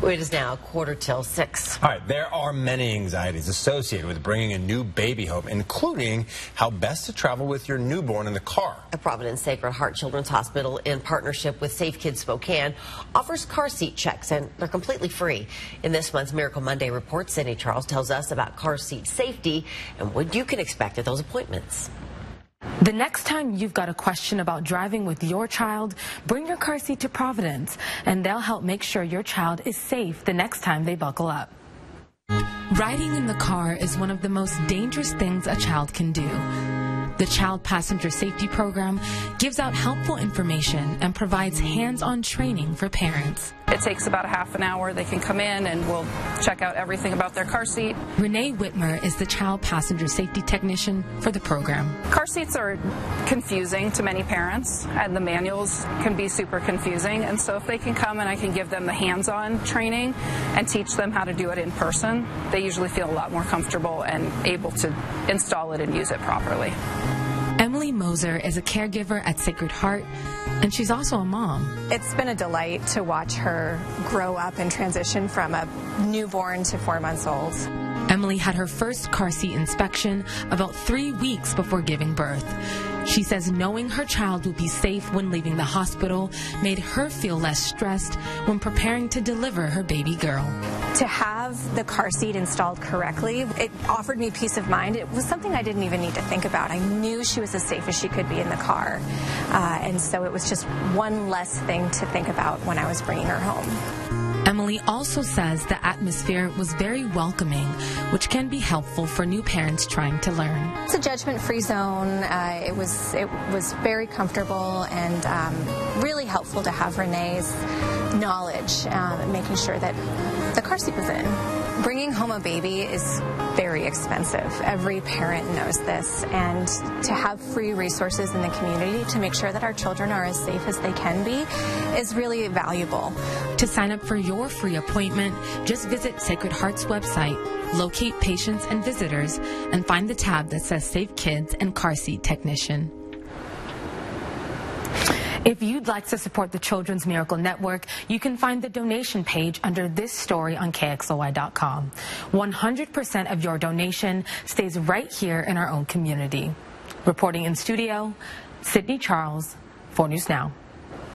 It is now 5:45. All right, there are many anxieties associated with bringing a new baby home, including how best to travel with your newborn in the car. The Providence Sacred Heart Children's Hospital, in partnership with Safe Kids Spokane, offers car seat checks, and they're completely free. In this month's Miracle Monday report, Sydney Charles tells us about car seat safety and what you can expect at those appointments. The next time you've got a question about driving with your child, bring your car seat to Providence, and they'll help make sure your child is safe the next time they buckle up. Riding in the car is one of the most dangerous things a child can do. The Child Passenger Safety Program gives out helpful information and provides hands-on training for parents. It takes about a half an hour. They can come in and we'll check out everything about their car seat. Renee Whitmer is the Child Passenger Safety Technician for the program. Car seats are confusing to many parents, and the manuals can be super confusing. And so if they can come and I can give them the hands-on training and teach them how to do it in person, they usually feel a lot more comfortable and able to install it and use it properly. Emily Moser is a caregiver at Sacred Heart, and she's also a mom. It's been a delight to watch her grow up and transition from a newborn to 4 months old. Emily had her first car seat inspection about 3 weeks before giving birth. She says knowing her child will be safe when leaving the hospital made her feel less stressed when preparing to deliver her baby girl. To have the car seat installed correctly, it offered me peace of mind. It was something I didn't even need to think about. I knew she was as safe as she could be in the car. And so it was just one less thing to think about when I was bringing her home. Emily also says the atmosphere was very welcoming, which can be helpful for new parents trying to learn. It's a judgment-free zone. It was very comfortable and really helpful to have Renee's knowledge, making sure that the car seat was in. Bringing home a baby is very expensive. Every parent knows this, and to have free resources in the community to make sure that our children are as safe as they can be is really valuable. To sign up for your free appointment, just visit Sacred Heart's website, locate patients and visitors, and find the tab that says Safe Kids and Car Seat Technician. If you'd like to support the Children's Miracle Network, you can find the donation page under this story on KXLY.com. 100% of your donation stays right here in our own community. Reporting in studio, Sydney Charles, 4 News Now.